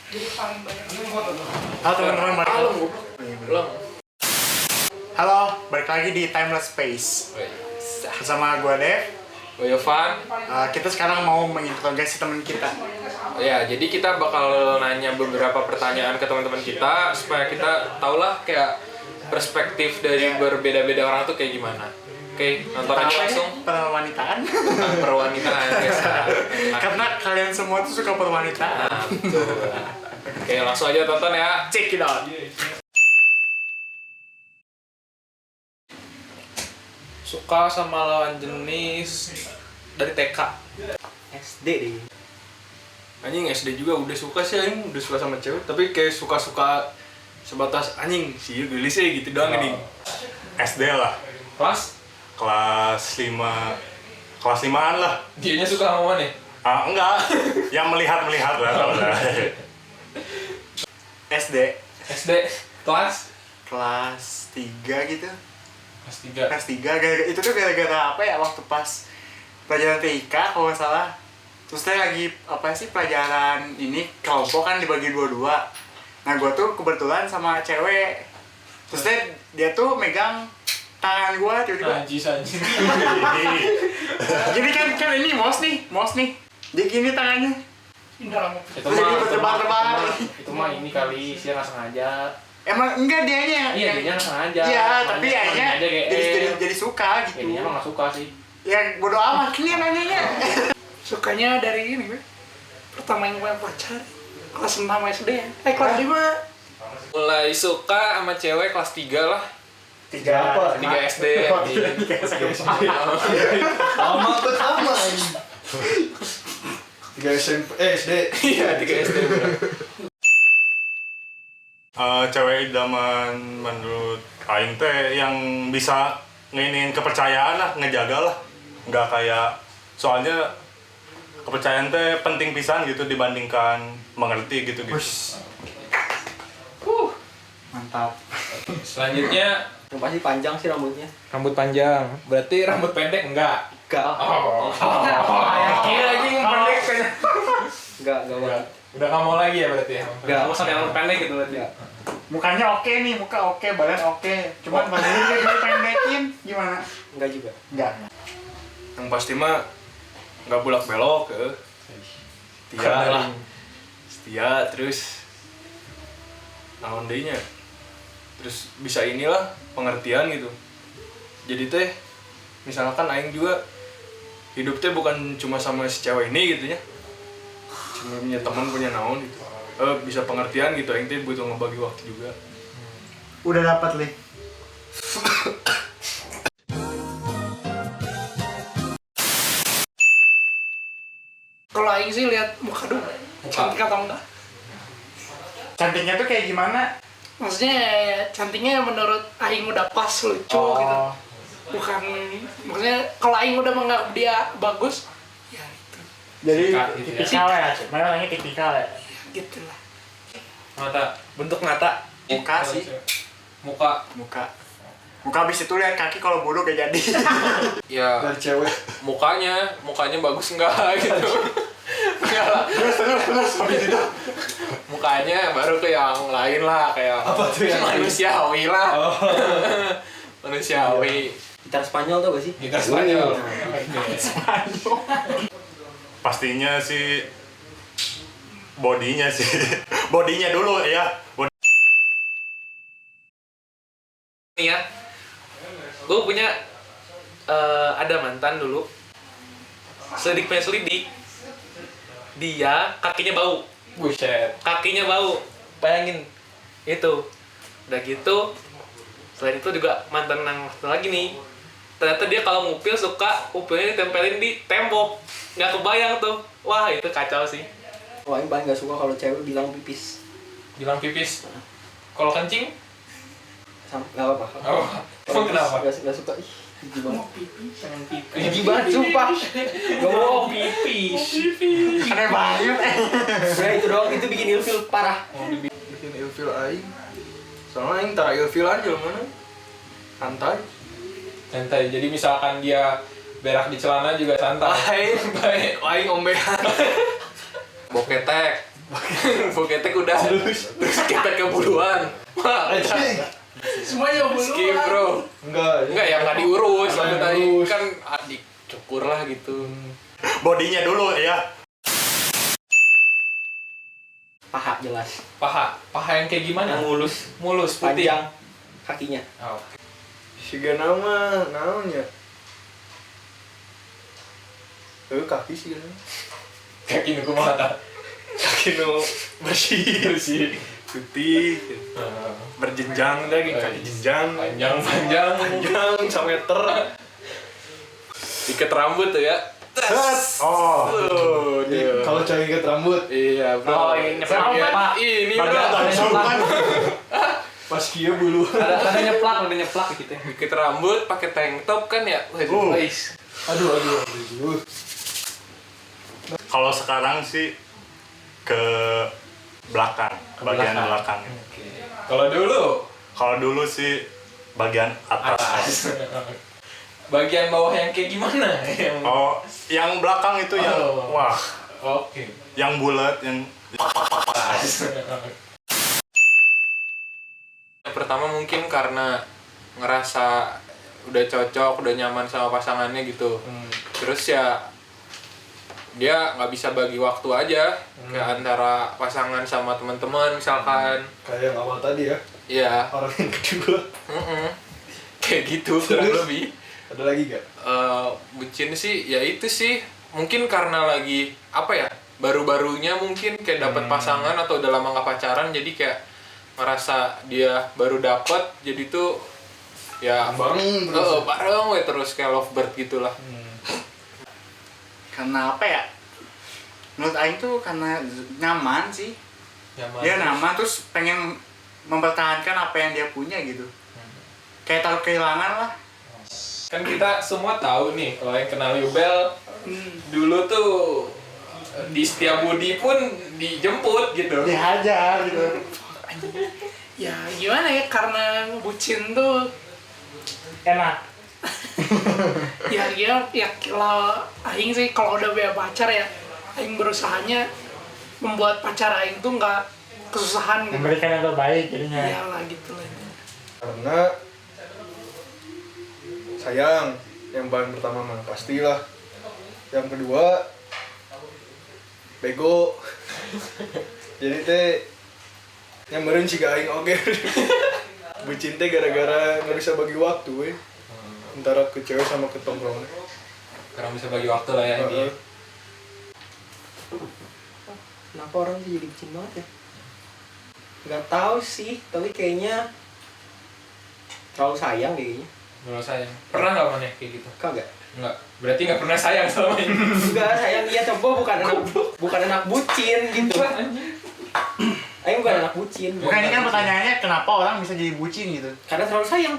Halo teman-teman, Halo, balik lagi di Timeless Space bersama gue Dev, gue Yovan. Kita sekarang mau menginterogasi teman kita. Ya, jadi kita bakal nanya beberapa pertanyaan ke teman-teman kita supaya kita tahulah kayak perspektif dari berbeda-beda orang tuh kayak gimana. Oke, nonton aja langsung. Perwanitaan. Tentang perwanitaan guys. Karena kalian semua tuh suka perwanitaan. Nah, betul. Oke, langsung aja tonton ya. Check it out. Suka sama lawan jenis dari TK. SD deh. Anjing SD juga udah suka sih, anjing udah suka sama cewek, tapi kayak suka-suka sebatas anjing sih gelis gitu doang ini. SD lah, Kelas, kelas 5-an lah. dianya suka sama mana? Enggak, yang melihat-melihat lah tau lah. SD SD, kelas kelas 3 gitu. kelas 3. Kelas 3 itu tuh gara-gara apa ya, waktu pas pelajaran TIK kalau nggak salah. Terus saya lagi apa sih pelajaran ini kelompok kan dibagi dua-dua. Nah gue tuh kebetulan sama cewek. Terus dia tuh megang tangan gue tiba-tiba. Anjing. Jadi kan ini mouse nih. Dia gini tangannya. Itu Terus jadi bertebar-tebar. itu mah ini kali sih nggak sengaja. Emang enggak dianya. Iya, dia nggak sengaja. Iya, tapi Makanya akhirnya jadi suka gitu. Dia emang nggak suka sih. Ya bodo amat ini nanyanya. Sukanya dari ini gue. Pertama yang gue pacar kelas 6 SD ya. Kelas 5. Mulai suka sama cewek kelas 3 lah. 3 SD. Sama pertama ini. 3 SMP, SD. Iya, 3 SD. Cewek idaman menurut Aing teh yang bisa nginin kepercayaan lah, ngejaga lah. Nggak kayak, soalnya kepercayaan teh penting pisan gitu dibandingkan mengerti gitu. Mantap. Selanjutnya Yang pasti panjang sih rambutnya. rambut panjang. Berarti rambut pendek enggak? Enggak. Kira aja yang pendek kayaknya. Enggak banget. Udah kamu lagi ya berarti ya? Enggak. Kamu sampai rambut pendek gitu berarti. Mukanya oke nih, muka oke, badan oke. Cuman badannya dia dipendekin gimana? Enggak juga. Enggak. Yang pasti mah nggak bulak-belok ke. Setia lah. Setia terus naon deui nya. Terus bisa inilah pengertian gitu. Jadi teh misalkan aing juga hidup teh bukan cuma sama si cewek ini gitu ya. Cuma punya teman, punya naon gitu. Bisa pengertian gitu, aing teh butuh ngebagi waktu juga. Udah dapat, Li. Kalau aing sih lihat muka dulu. Cantik atau enggak? Cantiknya tuh kayak gimana? Maksudnya ya, cantiknya menurut aing udah pas lucu gitu. Bukan maksudnya kalau aing udah menganggap dia bagus, ya itu. Jadi Sikat gitu ya. tipikal ya, mana orangnya tipikal ya. Gitu lah. Mata. Bentuk mata. Muka sih, Muka. muka. Muka habis itu lihat kaki kalau bodoh gak jadi. Ya Dari cewek. mukanya bagus enggak gitu. Enggak lah. Terus habis itu. Mukanya baru ke yang lain lah, kayak Apa tuh yang lain? manusiawi lah. Manusiawi. Gitar Spanyol tau gak sih? Gitar Spanyol. Pastinya sih bodinya sih. Bodinya dulu ya. Nih ya, gue punya ada mantan dulu, selidik punya selidik, dia kakinya bau, buset, kakinya bau, bayangin itu, udah gitu, selain itu juga mantan yang satu lagi nih, ternyata dia kalau ngupil suka upilnya ditempelin di tembok, nggak kebayang tuh, wah itu kacau sih, Wah, aing paling gak suka kalau cewek bilang pipis. bilang pipis, kalau kencing, Gak apa-apa. oh, emang kenapa? Gak suka. Ih, jijik banget. Jijik banget, sumpah. Gak mau. Pipis. Aneh banget. Udah itu doang, itu bikin ilfil parah. Bikin ilfil aing. Soalnya aing tara ilfil aja mana. Santai. Santai. Jadi misalkan dia berak di celana juga santai. Aing ombean. Boketek. Boketek udah terus ketek kebuluan. Wah, Semuanya belum. skip bro. Enggak ya nggak diurus. Waktu tadi kan adik cukur lah gitu. Bodinya dulu ya. Paha jelas. Paha yang kayak gimana? Yang mulus, Mulus putih. panjang kakinya. Oh. Siga nama naonnya? Kaki sih kan. Kaki nu kumaha tah? Kaki nu bersih, putih, berjenjang dah, kaki jenjang, Panjang. panjang, sameter. Ikat rambut tuh ya. Oh, Tuh. Kalau cewek ikat rambut, Iya, bro. Oh, ini nyeplak, Pak. Ini bagian bro. tangan. pas kia bulu. Ada nyeplak gitu ya. Ikat rambut pakai tank top kan ya. Guys. Aduh. Kalau sekarang sih ke belakang, bagian belakang. Kalau dulu Kalau dulu sih bagian atas. bagian bawah yang kayak gimana? Yang Oh, yang belakang itu yang Oh. wah, Oke. yang bulat, yang Yang pertama mungkin karena ngerasa udah cocok, udah nyaman sama pasangannya gitu. Terus ya dia nggak bisa bagi waktu aja kayak antara pasangan sama teman-teman misalkan. Kayak yang awal tadi ya, Iya. orang yang kedua. Kayak gitu kurang lebih. Ada lagi gak? Bucin sih ya itu sih mungkin karena lagi apa ya baru-barunya mungkin kayak dapat pasangan atau udah lama nggak pacaran jadi kayak merasa dia baru dapat jadi tuh ya Bareng terus. bareng we terus kayak lovebird gitulah. Karena apa ya? Menurut Aing tuh karena nyaman sih. Dia nyaman terus pengen mempertahankan apa yang dia punya gitu. Kayak takut kehilangan lah. Kan kita semua tahu nih kalau yang kenal Yubel dulu tuh di Setiabudi pun dijemput gitu. Dihajar gitu. Ya gimana ya, karena bucin tuh Enak. ya kalau Aing sih kalau udah punya pacar ya Aing berusahanya membuat pacar Aing tuh nggak kesusahan gitu. Memberikan yang terbaik jadinya. Iyalah gitu lah. Karena sayang, yang bahan pertama mah pastilah. Yang kedua bego. Jadi teh yang meureun siga aing oge. Bucin teh gara-gara nggak bisa bagi waktu we. Antara ke cewek sama ke tongkrongan. Karena bisa bagi waktu lah ya ini. Kenapa orang tuh jadi bucin banget ya? Nggak tahu sih, tapi kayaknya terlalu sayang kayaknya. Menurut saya pernah nggak mana kayak gitu? Kagak. Enggak. Berarti nggak pernah sayang selama ini. Enggak, sayang dia coba bukan anak bucin gitu. Ayo bukan anak bucin. Bukan ini kan pertanyaannya kenapa orang bisa jadi bucin gitu. Karena terlalu sayang.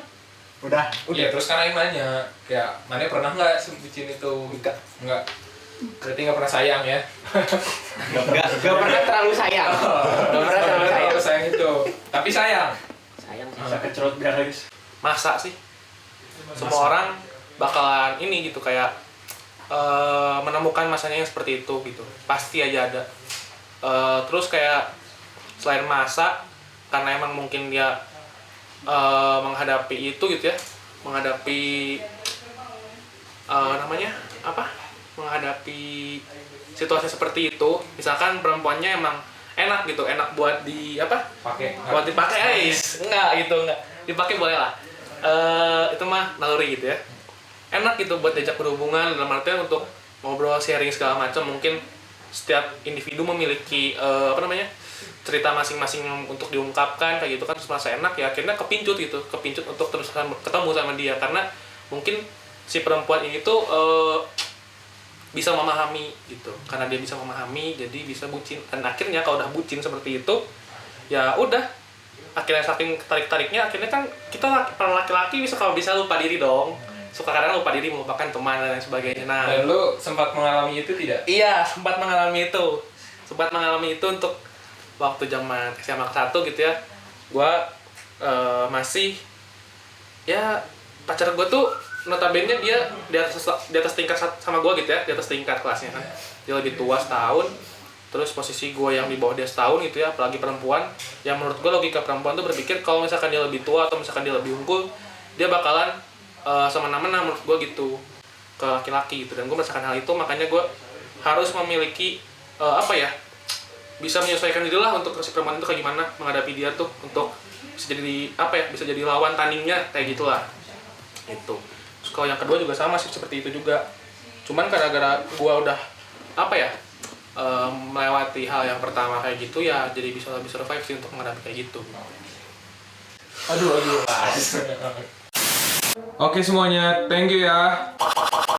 Udah. Iya, terus kan Aing nanya, kayak mana pernah nggak sebucin itu? Enggak. Enggak. Berarti nggak pernah sayang ya? Enggak pernah terlalu sayang. Enggak pernah terlalu sayang. Terlalu sayang itu. Tapi sayang. Sayang sih. Masa kecerot guys. Masa sih? Semua orang bakalan ini gitu kayak menemukan masanya yang seperti itu gitu. Pasti aja ada. Terus kayak selain masa karena emang mungkin dia menghadapi itu gitu ya, menghadapi namanya apa, menghadapi situasi seperti itu, misalkan perempuannya emang enak gitu, enak buat di apa, buat dipakai, enggak gitu, enggak dipakai boleh lah, itu mah naluri gitu ya, enak gitu buat diajak berhubungan dalam artian untuk ngobrol, sharing segala macam. Mungkin setiap individu memiliki apa namanya, cerita masing-masing untuk diungkapkan kayak gitu kan, terus merasa enak ya akhirnya kepincut untuk terus ketemu sama dia karena mungkin si perempuan ini tuh bisa memahami gitu, karena dia bisa memahami jadi bisa bucin, dan akhirnya kalau udah bucin seperti itu ya udah akhirnya saking tarik-tariknya akhirnya kan kita para laki-laki bisa kalau bisa lupa diri dong, suka kadang lupa diri melupakan teman dan lain sebagainya. Nah, Dan lu sempat mengalami itu tidak? iya, sempat mengalami itu untuk waktu zaman SMA kelas 1 gitu ya. Gua masih ya pacar gua tuh notabene dia di atas tingkat sama gua gitu ya, di atas tingkat kelasnya kan. Dia lebih tua setahun. terus posisi gue yang di bawah dia setahun gitu ya, apalagi perempuan, yang menurut gue logika perempuan tuh berpikir kalau misalkan dia lebih tua atau misalkan dia lebih unggul, dia bakalan semena-mena menurut gue gitu ke laki-laki gitu. Dan gue merasakan hal itu, makanya gue harus memiliki bisa menyesuaikan diri lah untuk si perempuan itu kayak gimana menghadapi dia tuh, untuk bisa jadi bisa jadi lawan tandingnya kayak gitulah itu. Terus kalau yang kedua juga sama sih seperti itu juga, cuman gara-gara gue udah melewati hal yang pertama kayak gitu ya, jadi bisa lebih survive sih untuk menghadapi kayak gitu. Oke semuanya, thank you ya.